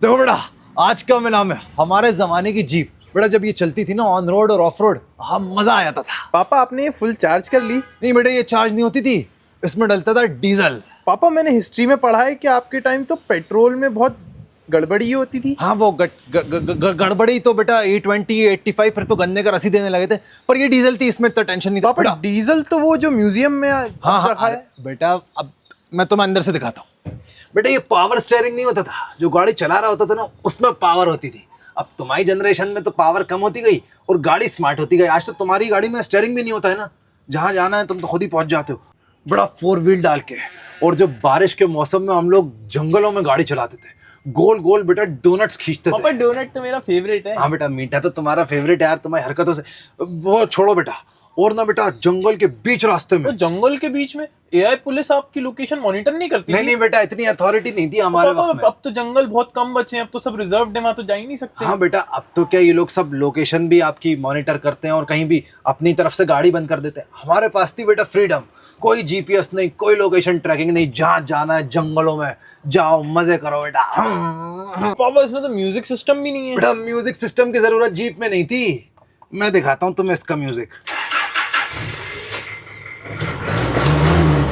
देखो बेटा, आज का मैं नाम है हमारे जमाने की जीप। बेटा जब ये चलती थी ना ऑन रोड और ऑफ रोड, हाँ मजा आ जाता था। पापा आपने ये फुल चार्ज कर ली? नहीं बेटा, ये चार्ज नहीं होती थी, इसमें डलता था डीजल। पापा मैंने हिस्ट्री में पढ़ा है कि आपके टाइम तो पेट्रोल में बहुत गड़बड़ी होती थी। हाँ वो गड़बड़ी तो बेटा E20 85 फिर तो गन्ने का रसी देने लगे थे, पर ये डीजल थी, इसमें तो टेंशन नहीं था पापा बेटा। डीजल तो वो जो म्यूजियम में हाँ हाँ रखा है। बेटा, अब मैं तुम्हें अंदर से दिखाता हूँ। बेटा ये पावर स्टीयरिंग नहीं होता था, जो गाड़ी चला रहा होता था ना उसमें पावर होती थी। अब तुम्हारी जनरेशन में तो पावर कम होती गई और गाड़ी स्मार्ट होती गई। आज तो तुम्हारी गाड़ी में स्टीयरिंग भी नहीं होता है ना, जहाँ जाना है तुम तो खुद ही पहुंच जाते हो। बड़ा 4 व्हील डाल के, और जो बारिश के मौसम में हम लोग जंगलों में गाड़ी चलाते थे, गोल गोल बेटा डोनट्स खींचते पापा थे। डोनट तो मेरा फेवरेट है। हाँ बेटा, मीठा तो तुम्हारा फेवरेट है यार, तुम्हारी हरकतों से वो छोड़ो बेटा। और ना बेटा जंगल के बीच रास्ते में, तो जंगल के बीच में एआई पुलिस आपकी लोकेशन मॉनिटर नहीं करती? नहीं नहीं बेटा, इतनी अथॉरिटी नहीं थी हमारे पापा वक्त में। अब तो जंगल बहुत कम बचे हैं, अब तो सब रिजर्व है, वहां तो जा ही नहीं सकते। हाँ बेटा, अब तो क्या ये लोग सब लोकेशन भी आपकी मॉनिटर करते हैं और कहीं भी अपनी तरफ से गाड़ी बंद कर देते हैं। हमारे पास थी बेटा फ्रीडम, कोई जीपीएस नहीं, कोई लोकेशन ट्रैकिंग नहीं, जहाँ जाना है जंगलों में जाओ, मजे करो बेटा। पापा इसमें तो म्यूजिक सिस्टम भी नहीं है। बेटा म्यूजिक सिस्टम की जरूरत जीप में नहीं थी, मैं दिखाता हूँ तुम्हें इसका म्यूजिक।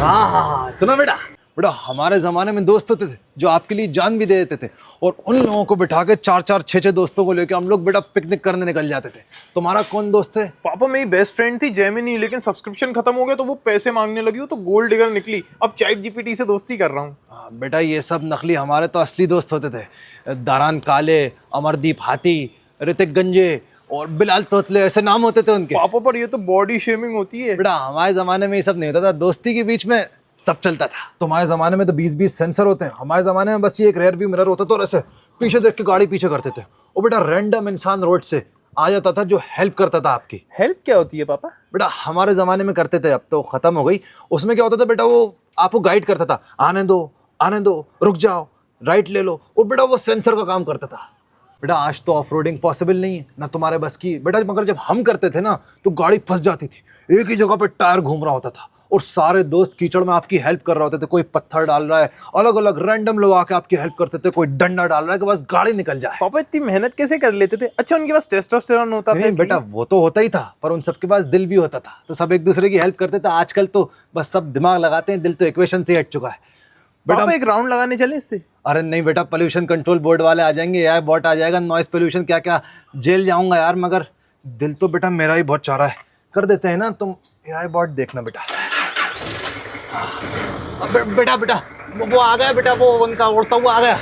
हाँ सुना बेटा। बेटा हमारे जमाने में दोस्त होते थे जो आपके लिए जान भी दे देते थे, और उन लोगों को बिठा के 4-4 6-6 दोस्तों को लेके हम लोग बेटा पिकनिक करने निकल जाते थे। तुम्हारा कौन दोस्त है? पापा मेरी बेस्ट फ्रेंड थी जेमिनी, लेकिन सब्सक्रिप्शन खत्म हो गया तो वो पैसे मांगने लगी, वो तो गोल्ड डिगर निकली। अब चैट जीपीटी से दोस्ती कर रहा हूँ। हाँ, बेटा ये सब नकली, हमारे तो असली दोस्त होते थे। दारान काले, अमरदीप हाथी, ऋतिक गंजे और बिलाल तोतले, ऐसे नाम होते थे उनके। पापा पर ये तो बॉडी शेमिंग होती है। बेटा हमारे जमाने में ये सब नहीं होता था, दोस्ती के बीच में सब चलता था। तुम्हारे जमाने में तो 20-20 सेंसर होते हैं, हमारे जमाने में बस ये एक रेयर व्यू मिरर होता था और ऐसे पीछे देख के गाड़ी पीछे करते थे। और बेटा रैंडम इंसान रोड से आ जाता था जो हेल्प करता था आपकी। हेल्प क्या होती है पापा? बेटा हमारे जमाने में करते थे, अब तो खत्म हो गई। उसमें क्या होता था बेटा, वो आपको गाइड करता था, आने दो, रुक जाओ, राइट ले लो, और बेटा वो सेंसर का काम करता था। बेटा आज तो ऑफ रोडिंग पॉसिबल नहीं है ना तुम्हारे बस की बेटा, मगर जब हम करते थे ना तो गाड़ी फंस जाती थी, एक ही जगह पे टायर घूम रहा होता था और सारे दोस्त कीचड़ में आपकी हेल्प कर रहे होते थे। कोई पत्थर डाल रहा है, अलग अलग रैंडम लोग आके आपकी हेल्प करते थे, कोई डंडा डाल रहा है कि बस गाड़ी निकल जाए। पापा इतनी मेहनत कैसे कर लेते थे? अच्छा उनके पास टेस्टोस्टेरोन होता था? नहीं बेटा वो तो होता ही था, पर उन सबके पास दिल भी होता था, तो सब एक दूसरे की हेल्प करते थे। आजकल तो बस सब दिमाग लगाते हैं, दिल तो इक्वेशन से हट चुका है। पापा एक राउंड लगाने चले इससे? अरे नहीं बेटा, पोल्यूशन कंट्रोल बोर्ड वाले आ जाएंगे, एआई बॉट आ जाएगा, नॉइस पोल्यूशन क्या क्या, जेल जाऊंगा यार। मगर दिल तो बेटा मेरा ही बहुत चाह रहा है, कर देते हैं ना, तुम एआई बॉट देखना बेटा। बेटा वो आ गया बेटा, वो उनका उड़ता हुआ आ गया।